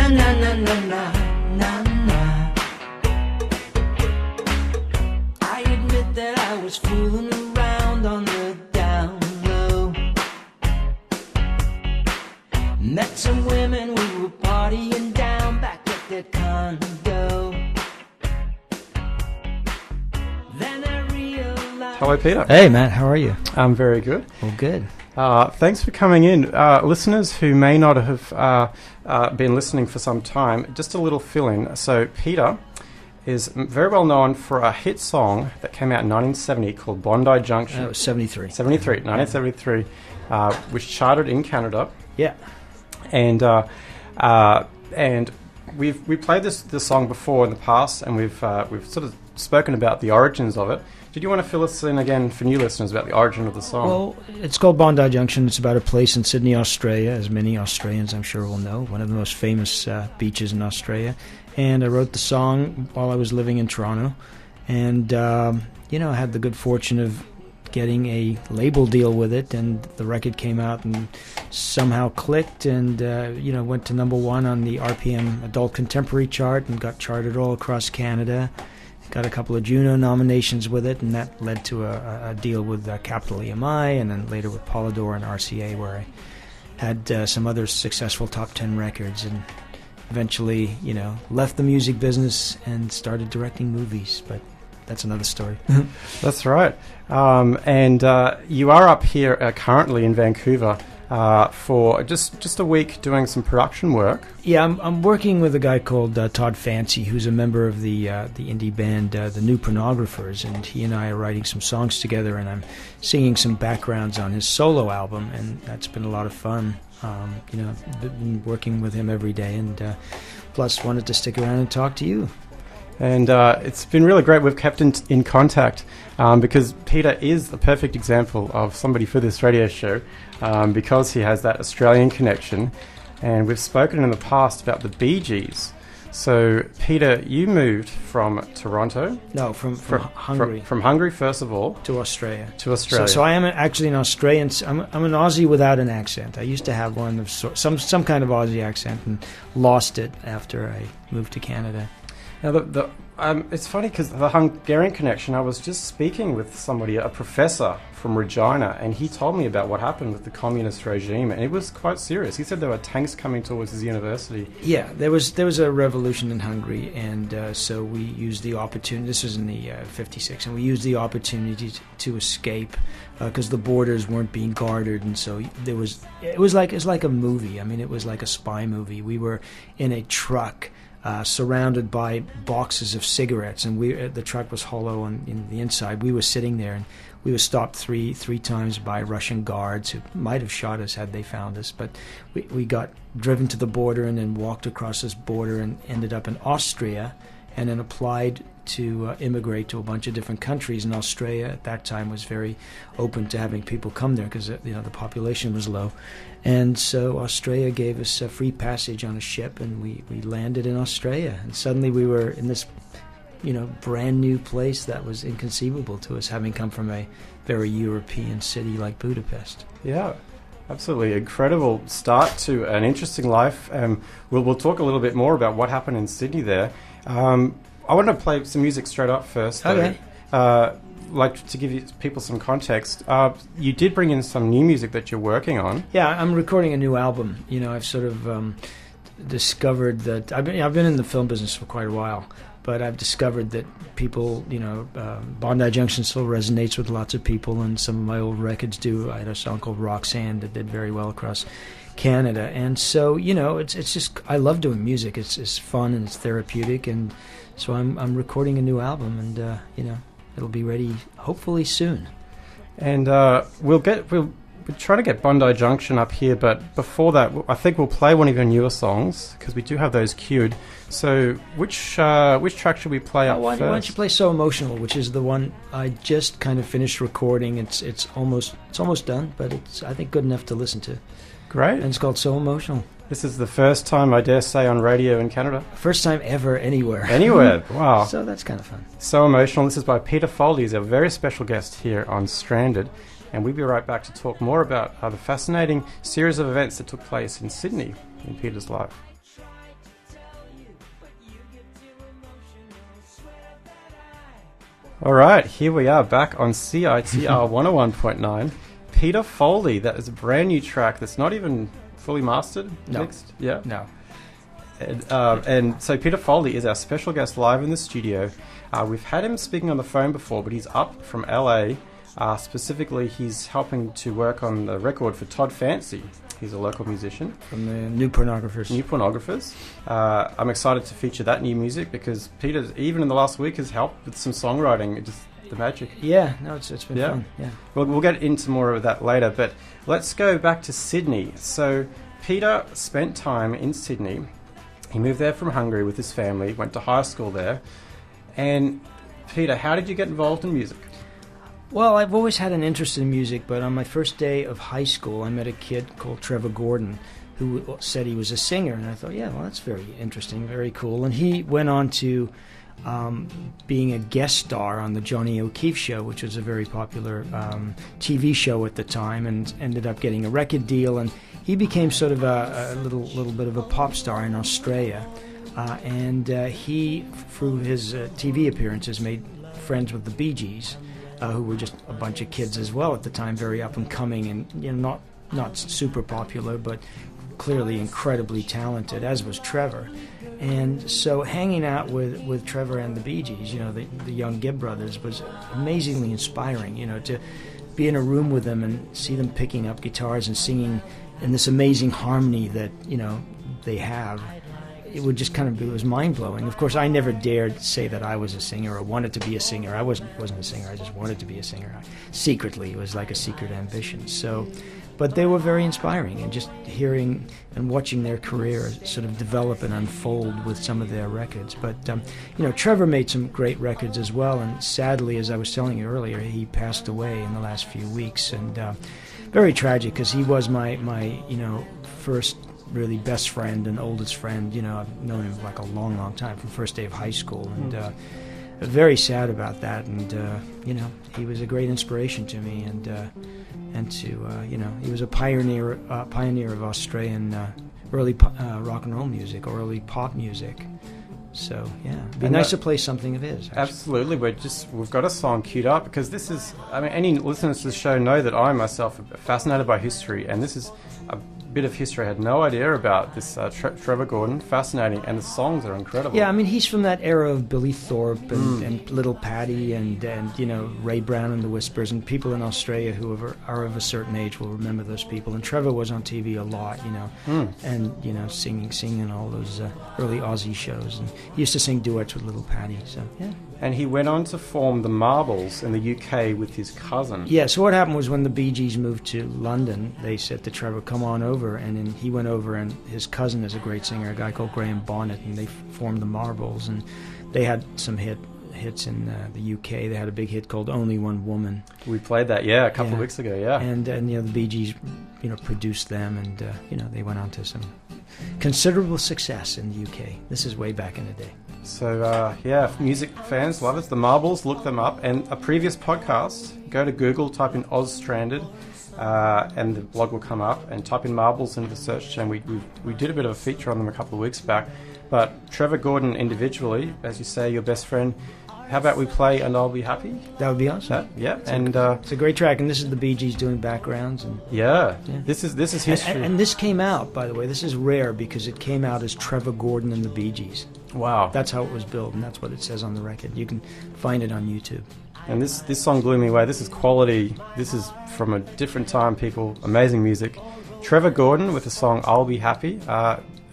na na na na na na na. I admit that I was fooling around on the down low. Met some women, we were partying down back at their condo. Then I realized. Hello, Peter. Hey, Matt, how are you? I'm very good. Well, good. Thanks for coming in. Listeners who may not have been listening for some time, just a little fill-in. So Peter is very well known for a hit song that came out in 1970 called Bondi Junction. That was 73. 1973, which charted in Canada. Yeah. And we've played this song before in the past, and we've sort of spoken about the origins of it. Did you want to fill us in again for new listeners about the origin of the song? Well, it's called Bondi Junction. It's about a place in Sydney, Australia, as many Australians I'm sure will know, one of the most famous beaches in Australia. And I wrote the song while I was living in Toronto. And, I had the good fortune of getting a label deal with it, and the record came out and somehow clicked and, went to number one on the RPM Adult Contemporary chart and got charted all across Canada. Got a couple of Juno nominations with it, and that led to a deal with Capital EMI, and then later with Polydor and RCA, where I had some other successful top 10 records, and eventually, left the music business and started directing movies, but that's another story. That's right. And you are up here currently in Vancouver for just a week doing some production work. Yeah, I'm working with a guy called Todd Fancy, who's a member of the indie band The New Pornographers, and he and I are writing some songs together, and I'm singing some backgrounds on his solo album, and that's been a lot of fun. I've been working with him every day, and plus wanted to stick around and talk to you. And it's been really great. We've kept in contact because Peter is the perfect example of somebody for this radio show because he has that Australian connection. And we've spoken in the past about the Bee Gees. So, Peter, you moved from Toronto? No, from Hungary. From Hungary, first of all. To Australia. So I am actually an Australian. I'm an Aussie without an accent. I used to have one of some kind of Aussie accent and lost it after I moved to Canada. Now, it's funny because the Hungarian connection, I was just speaking with somebody, a professor from Regina, and he told me about what happened with the communist regime, and it was quite serious. He said there were tanks coming towards his university. Yeah, there was a revolution in Hungary, and so we used the opportunity. This was in the 56, and we used the opportunity to escape because the borders weren't being guarded, and so it was like a movie. I mean, it was like a spy movie. We were in a truck. Surrounded by boxes of cigarettes, and the truck was hollow in the inside. We were sitting there, and we were stopped three times by Russian guards who might have shot us had they found us. But we got driven to the border and then walked across this border and ended up in Austria, and then applied to immigrate to a bunch of different countries. And Australia at that time was very open to having people come there because the population was low. And so Australia gave us a free passage on a ship, and we landed in Australia. And suddenly we were in this, brand new place that was inconceivable to us, having come from a very European city like Budapest. Yeah, absolutely. Incredible start to an interesting life. We'll talk a little bit more about what happened in Sydney there. I want to play some music straight up first. Okay. Like to give people some context, you did bring in some new music that you're working on. Yeah, I'm recording a new album. I've sort of discovered that I've been in the film business for quite a while, but I've discovered that people, Bondi Junction still resonates with lots of people, and some of my old records do. I had a song called Roxanne that did very well across Canada, and so it's just I love doing music. It's fun and it's therapeutic, and so I'm recording a new album, and it'll be ready hopefully soon. And we'll try to get Bondi Junction up here, but before that, I think we'll play one of your newer songs because we do have those queued. So which track should we play up first? Why don't you play So Emotional, which is the one I just kind of finished recording. It's almost done, but it's I think good enough to listen to. Great. And it's called So Emotional. This is the first time, I dare say, on radio in Canada. First time ever anywhere. Anywhere, wow. So that's kind of fun. So Emotional. This is by Peter Foldy. He's a very special guest here on Stranded. And we'll be right back to talk more about the fascinating series of events that took place in Sydney in Peter's life. All right, here we are back on CiTR 101.9. Peter Foldy, that is a brand new track that's not even fully mastered, mixed. Yeah. No. And so Peter Foldy is our special guest live in the studio. We've had him speaking on the phone before, but he's up from LA. Specifically, he's helping to work on the record for Todd Fancy. He's a local musician. From the New Pornographers. New Pornographers. I'm excited to feature that new music because Peter, even in the last week, has helped with some songwriting. Just the magic. Yeah, no, it's been fun. Yeah. We'll get into more of that later, but let's go back to Sydney. So Peter spent time in Sydney. He moved there from Hungary with his family, went to high school there. And Peter, how did you get involved in music? Well, I've always had an interest in music, but on my first day of high school, I met a kid called Trevor Gordon who said he was a singer, and I thought, yeah, well, that's very interesting, very cool. And he went on to being a guest star on the Johnny O'Keefe Show, which was a very popular TV show at the time, and ended up getting a record deal. And he became sort of a little bit of a pop star in Australia. And he, through his TV appearances, made friends with the Bee Gees, who were just a bunch of kids as well at the time, very up and coming, and not super popular, but clearly incredibly talented, as was Trevor. And so hanging out with Trevor and the Bee Gees, the young Gibb brothers, was amazingly inspiring, to be in a room with them and see them picking up guitars and singing in this amazing harmony that, they have. It would just it was mind-blowing. Of course, I never dared say that I was a singer or wanted to be a singer. I wasn't a singer, I just wanted to be a singer. Secretly, it was like a secret ambition. But they were very inspiring, and just hearing and watching their career sort of develop and unfold with some of their records. But, Trevor made some great records as well, and sadly, as I was telling you earlier, he passed away in the last few weeks, and very tragic, because he was my first really best friend and oldest friend. I've known him like a long, long time, from first day of high school, and very sad about that. And he was a great inspiration to me, and to he was a pioneer of Australian early rock and roll music, or early pop music. So yeah, it'd be nice to play something of his. Actually. Absolutely, we've got a song queued up, because this is, any listeners to the show know that I myself am fascinated by history, and this is a bit of history I had no idea about. This Trevor Gordon, fascinating, and the songs are incredible. Yeah, he's from that era of Billy Thorpe and Little Patty and Ray Brown and the Whispers, and people in Australia who are of a certain age will remember those people. And Trevor was on TV a lot, and singing in all those early Aussie shows, and he used to sing duets with Little Patty. So yeah. And he went on to form the Marbles in the UK with his cousin. Yeah, so what happened was, when the Bee Gees moved to London, they said to Trevor, come on over. And then he went over, and his cousin is a great singer, a guy called Graham Bonnet, and they formed the Marbles. And they had some hits in the UK. They had a big hit called Only One Woman. We played that, a couple of weeks ago, yeah. And the Bee Gees, produced them, and they went on to some considerable success in the UK. This is way back in the day. So, music fans, lovers, the Marbles, look them up. And a previous podcast, go to Google, type in Oz Stranded, and the blog will come up, and type in Marbles into the search, and we did a bit of a feature on them a couple of weeks back. But Trevor Gordon individually, as you say, your best friend, how about we play And I'll Be Happy? That would be awesome. It's a great track, and this is the Bee Gees doing backgrounds. And this is history. And this came out, by the way, this is rare, because it came out as Trevor Gordon and the Bee Gees. Wow. That's how it was billed, and that's what it says on the record. You can find it on YouTube. And this song blew me away. This is quality. This is from a different time, people. Amazing music. Trevor Gordon with the song I'll Be Happy.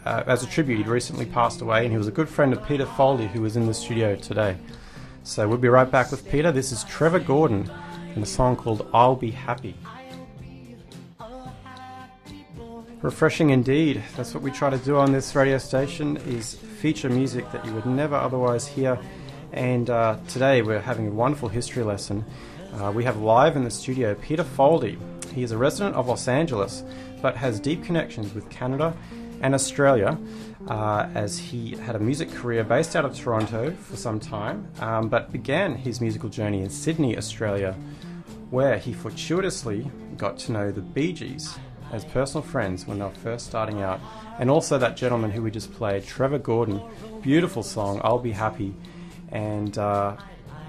As a tribute, he'd recently passed away, and he was a good friend of Peter Foldy, who was in the studio today. So we'll be right back with Peter. This is Trevor Gordon and a song called I'll Be Happy. Refreshing indeed. That's what we try to do on this radio station, is feature music that you would never otherwise hear. And today we're having a wonderful history lesson. We have live in the studio Peter Foldy. He is a resident of Los Angeles, but has deep connections with Canada and Australia, as he had a music career based out of Toronto for some time, but began his musical journey in Sydney, Australia, where he fortuitously got to know the Bee Gees as personal friends when they were first starting out, and also that gentleman who we just played, Trevor Gordon. Beautiful song, I'll Be Happy. And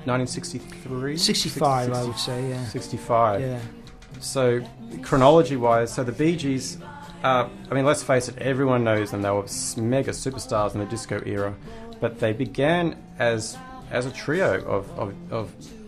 1963? 65, I would say, yeah. 65. Yeah. So, chronology-wise, so the Bee Gees, I mean, let's face it, everyone knows them. They were mega superstars in the disco era, but they began as a trio of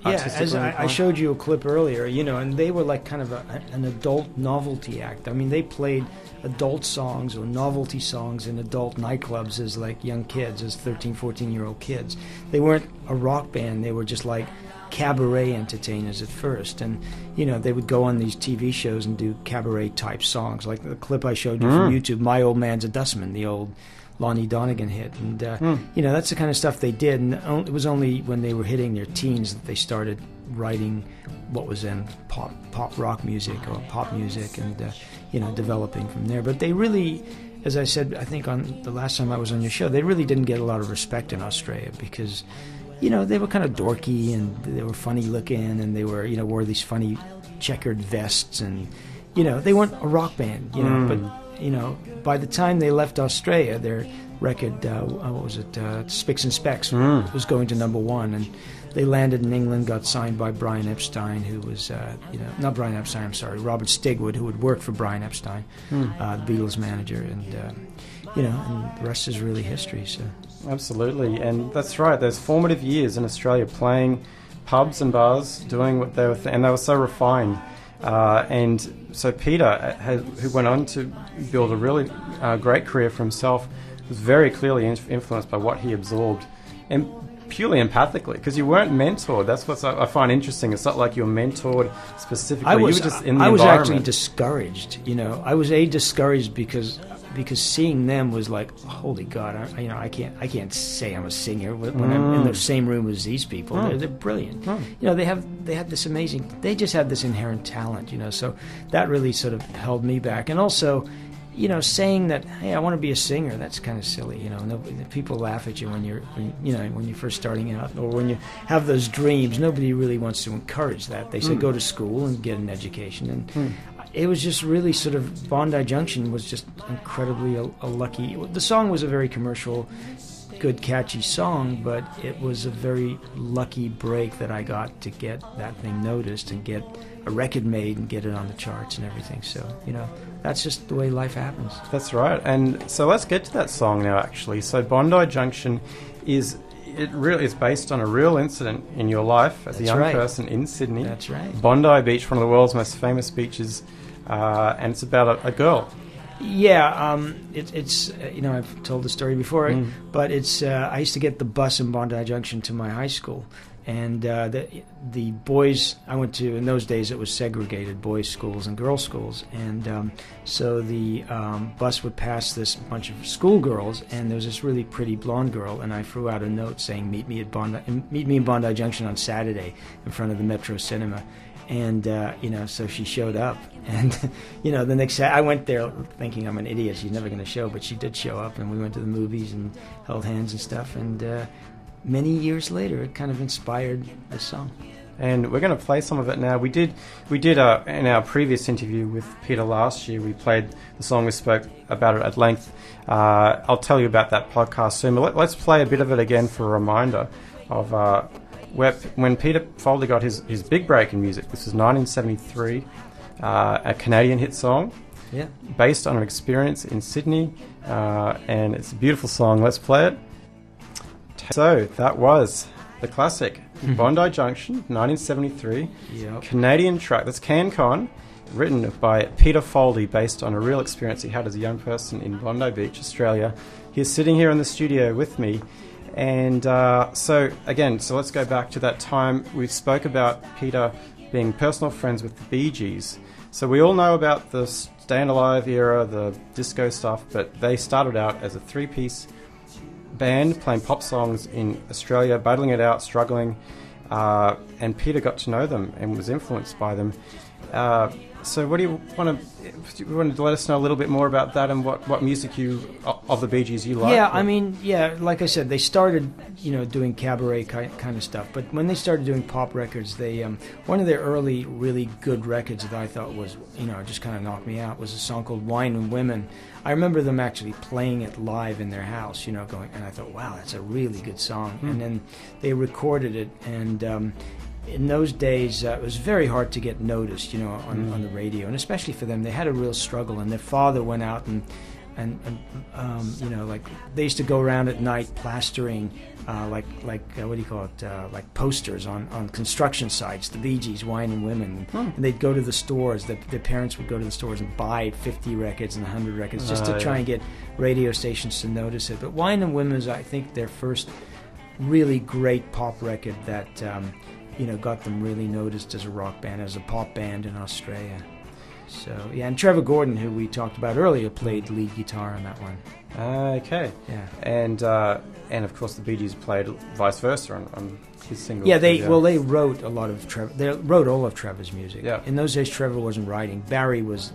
artistic. As I showed you a clip earlier, and they were like kind of an adult novelty act. I mean, they played adult songs or novelty songs in adult nightclubs as like young kids, as 13, 14-year-old kids. They weren't a rock band. They were just like cabaret entertainers at first, and they would go on these TV shows and do cabaret type songs, like the clip I showed you from YouTube, "My Old Man's a Dustman," the old Lonnie Donegan hit, and that's the kind of stuff they did. And it was only when they were hitting their teens that they started writing what was then pop rock music or pop music, and developing from there. But they really, as I said, I think on the last time I was on your show, they really didn't get a lot of respect in Australia because they were kind of dorky, and they were funny looking, and they were, wore these funny checkered vests, and, they weren't a rock band, but, by the time they left Australia, their record, what was it, Spicks and Specks, was going to #1, and they landed in England, got signed by Brian Epstein, who was, not Brian Epstein, I'm sorry, Robert Stigwood, who had worked for Brian Epstein, the Beatles manager, and the rest is really history, so... Absolutely, and that's right. Those formative years in Australia, playing pubs and bars, doing what they were, and they were so refined. And so Peter, who went on to build a really great career for himself, was very clearly influenced by what he absorbed, and purely empathically, because you weren't mentored. That's what I find interesting. It's not like you were mentored specifically. You were just in the environment. I was actually discouraged. I was discouraged because seeing them was like, holy God, I can't say I'm a singer when I'm in the same room as these people. They're brilliant. They had this amazing. They just had this inherent talent. So that really sort of held me back. And also, saying that, hey, I want to be a singer, that's kind of silly. People laugh at you when you're first starting out, or when you have those dreams. Nobody really wants to encourage that. They say go to school and get an education, and it was just really sort of, Bondi Junction was just incredibly a lucky. The song was a very commercial, good, catchy song, but it was a very lucky break that I got to get that thing noticed and get a record made and get it on the charts and everything. So, that's just the way life happens. That's right. And so let's get to that song now, actually. So Bondi Junction is based on a real incident in your life as a young person in Sydney. That's right. Bondi Beach, one of the world's most famous beaches, and it's about a girl. Yeah, it's I've told the story before, but it's I used to get the bus in Bondi Junction to my high school, and the boys I went to, in those days it was segregated, boys' schools and girls' schools, and so the bus would pass this bunch of schoolgirls, and there was this really pretty blonde girl, and I threw out a note saying meet me in Bondi Junction on Saturday in front of the Metro Cinema. And, so she showed up. And, the next day I went there thinking I'm an idiot. She's never going to show. But she did show up, and we went to the movies and held hands and stuff. And many years later, it kind of inspired this song. And we're going to play some of it now. We did in our previous interview with Peter last year, we played the song, we spoke about it at length. I'll tell you about that podcast soon. But let's play a bit of it again for a reminder of... when Peter Foldy got his big break in music. This was 1973, a Canadian hit song, based on an experience in Sydney, and it's a beautiful song. Let's play it. So that was the classic Bondi Junction, 1973, Canadian track. That's CanCon, written by Peter Foldy, based on a real experience he had as a young person in Bondi Beach, Australia. He's sitting here in the studio with me. And so let's go back to that time. We spoke about Peter being personal friends with the Bee Gees. So we all know about the Staying Alive era, the disco stuff, but they started out as a three-piece band playing pop songs in Australia, battling it out, struggling, and Peter got to know them and was influenced by them. So what do you want to let us know a little bit more about that and what music of the Bee Gees you like? Yeah, I mean, like I said, they started, doing cabaret kind of stuff. But when they started doing pop records, they one of their early really good records that I thought was, just kind of knocked me out was a song called Wine and Women. I remember them actually playing it live in their house, going, and I thought, wow, that's a really good song. And then they recorded it, and in those days, it was very hard to get noticed, on the radio, and especially for them, they had a real struggle. And their father went out and like they used to go around at night plastering, what do you call it, like posters on construction sites, the Bee Gees, Wine and Women, and they'd go to the stores. Their parents would go to the stores and buy 50 records and 100 records just to try and get radio stations to notice it. But Wine and Women is, I think, their first really great pop record that got them really noticed as a rock band, as a pop band in Australia. So, yeah, and Trevor Gordon, who we talked about earlier, played lead guitar on that one. Okay. Yeah. And of course the Bee Gees played vice versa on his single. Yeah, they wrote a lot of Trevor. They wrote all of Trevor's music. Yeah. In those days, Trevor wasn't writing. Barry was,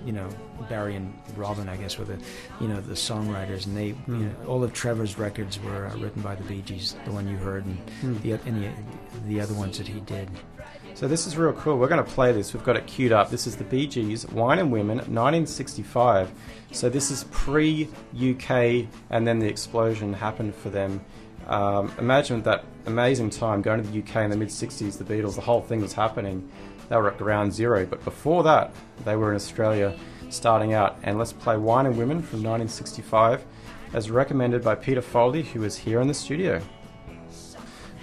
Barry and Robin, I guess, were the songwriters, and they, all of Trevor's records were written by the Bee Gees. The one you heard, and the other ones that he did. So this is real cool. We're going to play this. We've got it queued up. This is the Bee Gees, Wine and Women, 1965. So this is pre-UK, and then the explosion happened for them. Imagine that amazing time going to the UK in the mid-60s, the Beatles, the whole thing was happening. They were at ground zero. But before that, they were in Australia starting out. And let's play Wine and Women from 1965, as recommended by Peter Foldy, who is here in the studio.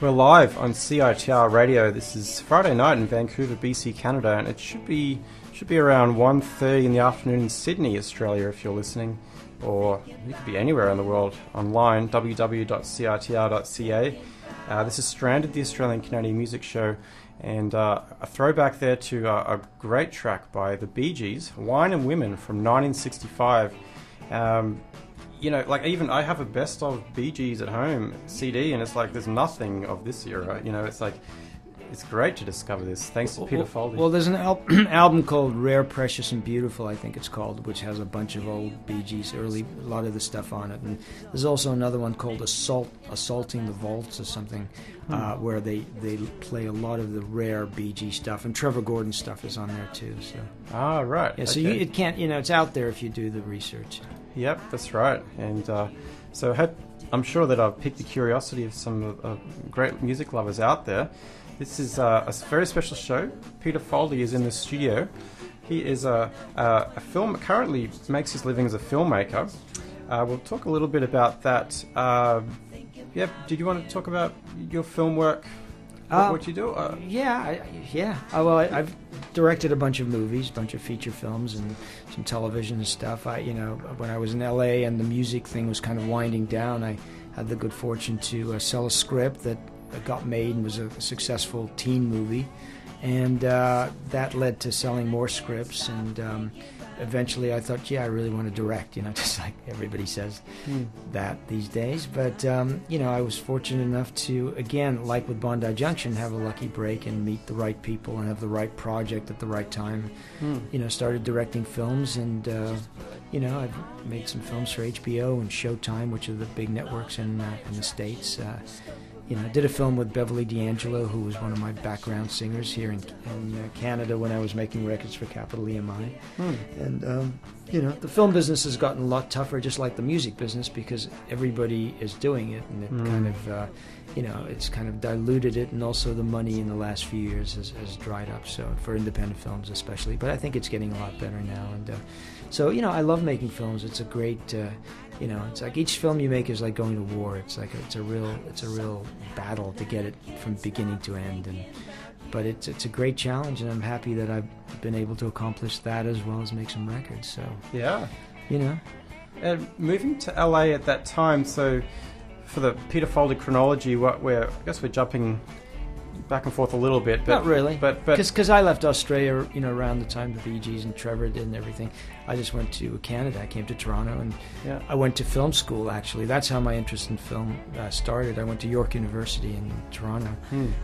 We're live on CiTR Radio. This is Friday night in Vancouver, BC, Canada, and it should be around 1:30 in the afternoon in Sydney, Australia, if you're listening, or you could be anywhere in the world online, www.citr.ca. This is Stranded, the Australian Canadian music show, and a throwback there to a great track by the Bee Gees, Wine and Women from 1965. Even I have a best of Bee Gees at home CD, and it's like there's nothing of this era. It's like it's great to discover this. Thanks to Peter Foldy. Well, there's an album called Rare, Precious, and Beautiful, I think it's called, which has a bunch of old Bee Gees, a lot of the stuff on it. And there's also another one called Assaulting the Vaults or something, where they play a lot of the rare Bee Gees stuff, and Trevor Gordon stuff is on there too. So. Ah, right. Yeah. So okay. it can't, it's out there if you do the research. Yep, that's right. And so I'm sure that I've piqued the curiosity of some great music lovers out there. This is a very special show. Peter Foldy is in the studio. He is a currently makes his living as a filmmaker. We'll talk a little bit about that. Did you want to talk about your film work? What you do? I've directed a bunch of movies, a bunch of feature films, and some television and stuff. When I was in LA and the music thing was kind of winding down, I had the good fortune to sell a script that got made and was a successful teen movie, and that led to selling more scripts, and eventually I thought, I really want to direct, just like everybody says that these days. But, I was fortunate enough to, again, like with Bondi Junction, have a lucky break and meet the right people and have the right project at the right time. Started directing films, and, I've made some films for HBO and Showtime, which are the big networks in the States. I did a film with Beverly D'Angelo, who was one of my background singers here in Canada when I was making records for Capital EMI. And, the film business has gotten a lot tougher, just like the music business, because everybody is doing it, and it kind of, it's kind of diluted it, and also the money in the last few years has dried up, so for independent films especially. But I think it's getting a lot better now. And so, I love making films. It's a great... it's like each film you make is like going to war. It's like it's a real battle to get it from beginning to end, but it's a great challenge, and I'm happy that I've been able to accomplish that as well as make some records. So yeah, And moving to LA at that time, so for the Peter Foldy chronology, I guess we're jumping back and forth a little bit, but not really, but because I left Australia, around the time the Bee Gees and Trevor did and everything. I just went to Canada. I came to Toronto, and I went to film school. Actually, that's how my interest in film started. I went to York University in Toronto.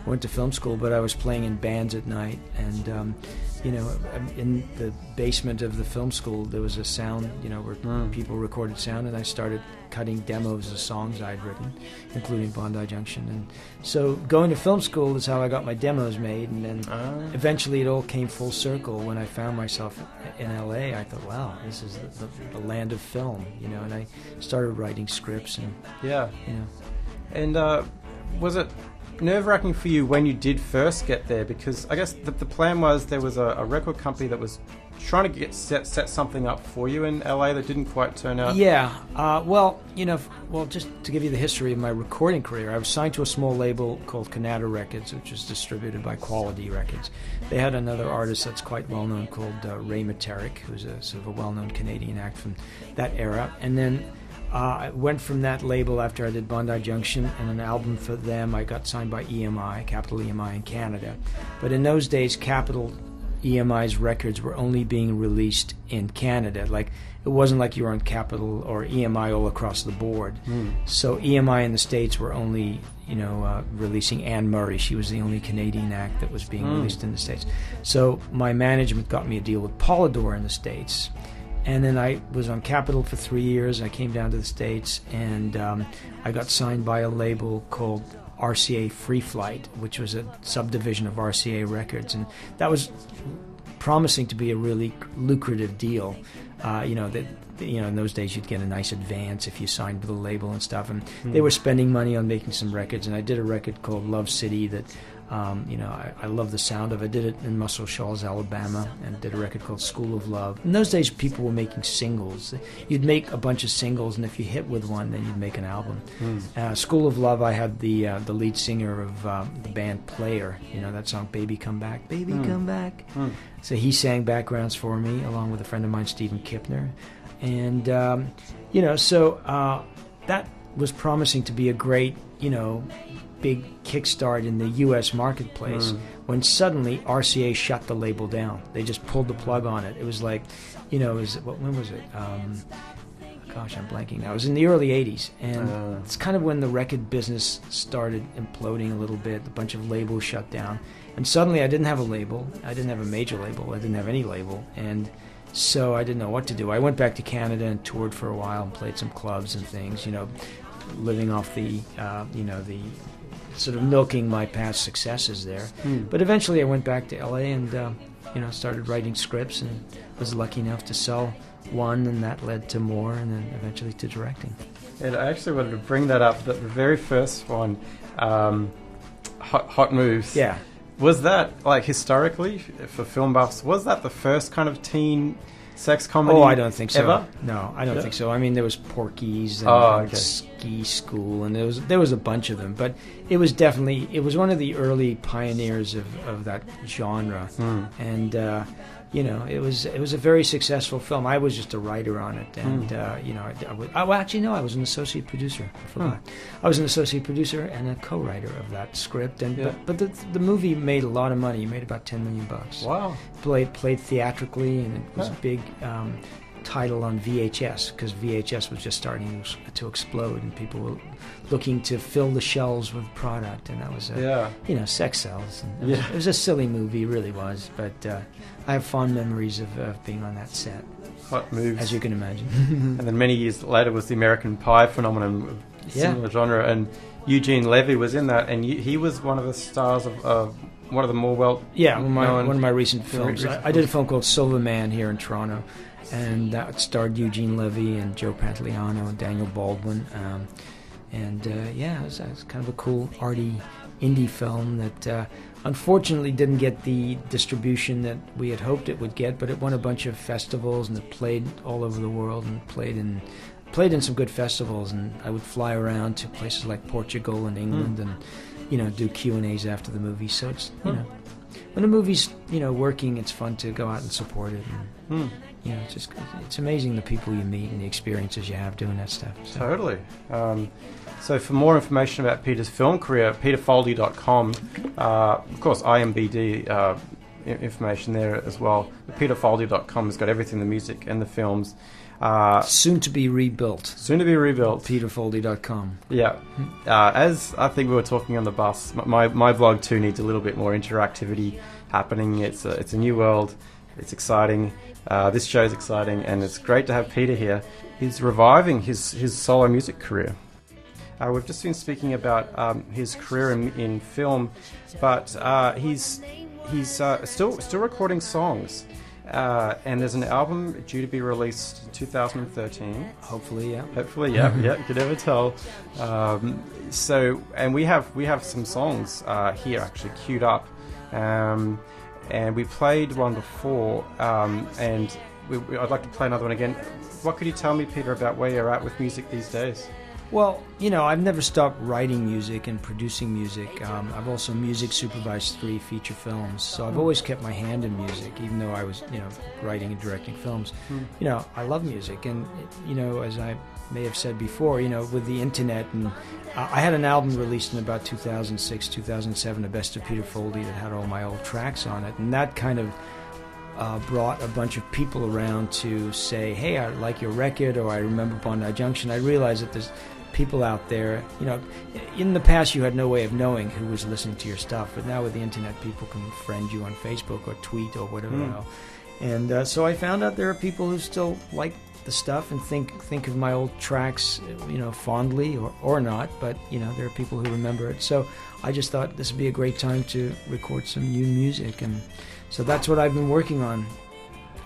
Went to film school, but I was playing in bands at night, and in the basement of the film school, there was a sound, where people recorded sound, and I started cutting demos of songs I'd written, including Bondi Junction. And so going to film school is how I got my demos made, and then eventually it all came full circle when I found myself in LA. I thought, wow, this is the land of film, and I started writing scripts and And was it nerve-wracking for you when you did first get there? Because I guess the plan was there was a record company that was trying to set something up for you in LA that didn't quite turn out. Yeah. Just to give you the history of my recording career, I was signed to a small label called Canada Records, which was distributed by Quality Records. They had another artist that's quite well-known called Ray Materik, who's a sort of a well-known Canadian act from that era. And then I went from that label after I did Bondi Junction and an album for them. I got signed by EMI, Capitol EMI in Canada. But in those days, Capitol EMI's records were only being released in Canada. Like, it wasn't like you were on Capitol or EMI all across the board. So EMI in the States were only, releasing Anne Murray. She was the only Canadian act that was being released in the States. So my management got me a deal with Polydor in the States. And then I was on Capitol for 3 years. I came down to the States, and I got signed by a label called RCA Free Flight, which was a subdivision of RCA Records, and that was promising to be a really lucrative deal. In those days you'd get a nice advance if you signed with a label and stuff, and they were spending money on making some records, and I did a record called Love City that I love the sound of. I did it in Muscle Shoals, Alabama, and did a record called School of Love. In those days, people were making singles. You'd make a bunch of singles, and if you hit with one, then you'd make an album. School of Love, I had the lead singer of the band Player. That song, Baby Come Back, Baby Come Back. So he sang backgrounds for me, along with a friend of mine, Stephen Kipner. And, that was promising to be a great, big kickstart in the U.S. marketplace when suddenly RCA shut the label down. They just pulled the plug on it. It was like, when was it? Gosh, I'm blanking now. It was in the early 80s, and it's kind of when the record business started imploding a little bit. A bunch of labels shut down, and suddenly I didn't have a label. I didn't have a major label. I didn't have any label, and so I didn't know what to do. I went back to Canada and toured for a while and played some clubs and things, living off the sort of milking my past successes there. But eventually I went back to LA and started writing scripts, and was lucky enough to sell one, and that led to more, and then eventually to directing. And I actually wanted to bring that up, that the very first one, Hot Moves. Yeah. Was that, like, historically, for film buffs, was that the first kind of teen sex comedy? Oh, I don't think so. Ever? No, I don't think so. I mean, there was Porky's and Ski School, and there was a bunch of them, but it was one of the early pioneers of that genre, and it was a very successful film. I was just a writer on it, and I was an associate producer. I forgot. I was an associate producer and a co-writer of that script, but the movie made a lot of money. It made about $10 million. Wow! Played theatrically, and it was a big title on VHS, because VHS was just starting to explode, and people were looking to fill the shelves with product, and that was sex sells. It was a silly movie, it really was, but I have fond memories of being on that set. Hot Moves, as you can imagine. And then many years later was the American Pie phenomenon, of similar genre, and Eugene Levy was in that, and he was one of the stars of one of the more one of my recent films. I did a film called Silver Man here in Toronto, and that starred Eugene Levy and Joe Pantoliano and Daniel Baldwin. It was kind of a cool, arty indie film that unfortunately didn't get the distribution that we had hoped it would get, but it won a bunch of festivals, and it played all over the world, and played in some good festivals. And I would fly around to places like Portugal and England and do Q&As after the movie. So it's when a movie's working, it's fun to go out and support it. And, it's amazing the people you meet and the experiences you have doing that stuff. So. Totally. So for more information about Peter's film career, peterfoldy.com. Of course, IMBD information there as well. peterfoldy.com has got everything, the music and the films. Soon to be rebuilt. peterfoldy.com. Yeah. As I think we were talking on the bus, my blog too needs a little bit more interactivity happening. It's a new world. It's exciting. This show is exciting, and it's great to have Peter here. He's reviving his solo music career. We've just been speaking about his career in film, but he's still recording songs. And there's an album due to be released in 2013. Hopefully, yeah. Hopefully, yeah. Yeah, you can never tell. And we have some songs here actually queued up, and we played one before, and I'd like to play another one again. What could you tell me, Peter, about where you're at with music these days? Well, I've never stopped writing music and producing music. I've also music supervised 3 feature films, so I've always kept my hand in music, even though I was, writing and directing films. I love music, and, as I may have said before, with the internet, and I had an album released in about 2006, 2007, a Best of Peter Foldy, that had all my old tracks on it, and that kind of brought a bunch of people around to say, hey, I like your record, or I remember Bondi Junction. I realized that there's people out there, in the past you had no way of knowing who was listening to your stuff, but now with the internet people can friend you on Facebook or tweet or whatever else. And so I found out there are people who still like the stuff and think of my old tracks, fondly or not, but there are people who remember it. So I just thought this would be a great time to record some new music, and so that's what I've been working on.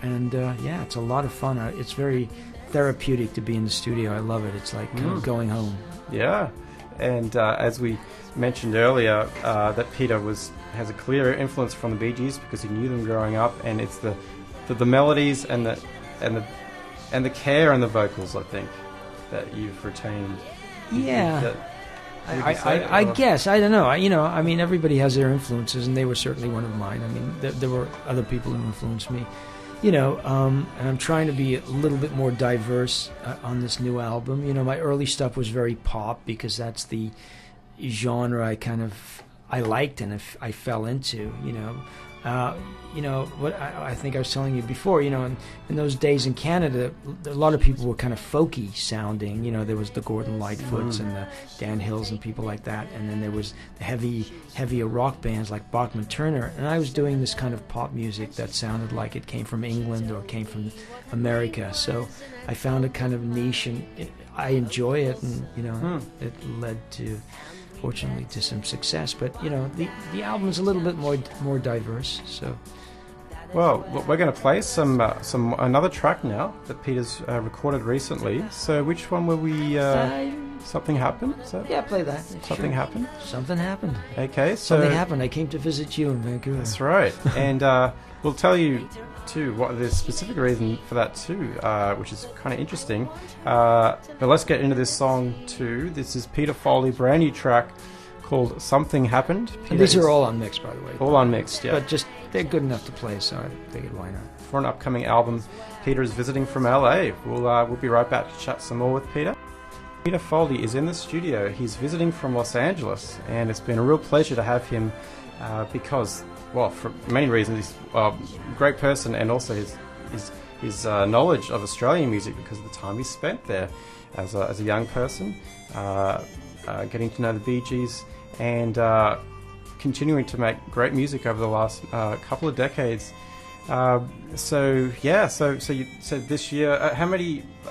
And it's a lot of fun. It's very therapeutic to be in the studio. I love it. It's like going home. Yeah, and as we mentioned earlier, that Peter has a clear influence from the Bee Gees because he knew them growing up, and it's the melodies and the care and the vocals, I think, that you've retained. Yeah. I guess. I don't know. I mean, everybody has their influences, and they were certainly one of mine. I mean, there were other people who influenced me. And I'm trying to be a little bit more diverse on this new album. My early stuff was very pop because that's the genre I liked and I fell into. What I think I was telling you before. In those days in Canada, a lot of people were kind of folky sounding. There was the Gordon Lightfoots and the Dan Hills and people like that, and then there was the heavier rock bands like Bachman Turner. And I was doing this kind of pop music that sounded like it came from England or came from America. So I found a kind of niche, and I enjoy it, and it led to, fortunately, to some success. But the album is a little bit more diverse. So, well, we're going to play some another track now that Peter's recorded recently. So, which one will we? Something Happened? Yeah, play that. Something Happened? Something Happened. Okay, so Something Happened. I came to visit you in Vancouver. That's right, and we'll tell you too what the specific reason for that too, which is kind of interesting. But let's get into this song too. This is Peter Foldy, brand new track called Something Happened. And these are all unmixed, by the way. All unmixed, yeah. But just they're good enough to play, so I figured why not. For an upcoming album, Peter is visiting from LA. We'll be right back to chat some more with Peter. Peter Foldy is in the studio. He's visiting from Los Angeles, and it's been a real pleasure to have him because, well, for many reasons, he's a great person, and also his knowledge of Australian music because of the time he spent there as a young person, getting to know the Bee Gees, and continuing to make great music over the last couple of decades. So this year,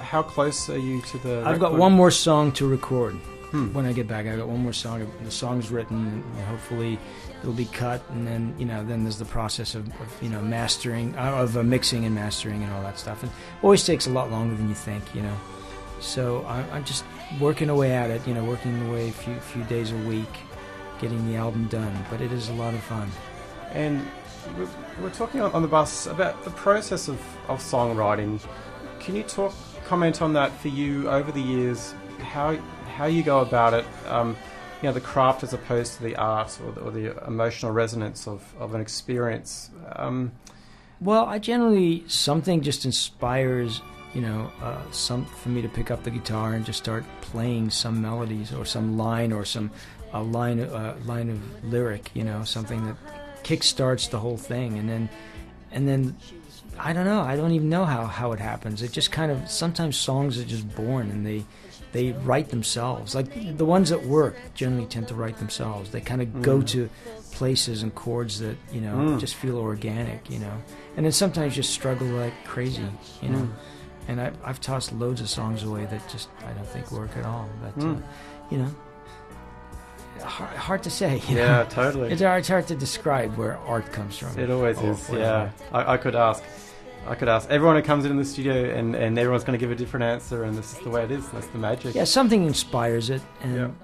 how close are you to the I've got one more song to record when I get back. I got one more song. The song's written, and hopefully it'll be cut, and then then there's the process of mastering, of mixing and mastering and all that stuff. And it always takes a lot longer than you think, So I'm just working away at it, working away a few days a week, getting the album done. But it is a lot of fun. And we're talking on the bus about the process of songwriting. Can you comment on that for you over the years? How you go about it? The craft as opposed to the art or the emotional resonance of an experience. Well, I generally something just inspires for me to pick up the guitar and just start playing some melodies or some line or a line of lyric. Something that kickstarts the whole thing, and then I don't know. I don't even know how it happens. It just kind of, sometimes songs are just born and they they write themselves. Like the ones that work generally tend to write themselves. They kind of go to places and chords that, you know, just feel organic, you know. And then sometimes just struggle like crazy, you know. And I've tossed loads of songs away that just I don't think work at all. But you know, hard to say. You know? Totally. It's hard to describe where art comes from. It always is. Yeah, I could ask everyone who comes in the studio, and everyone's going to give a different answer, and this is the way it is. That's the magic. Yeah, something inspires it, and.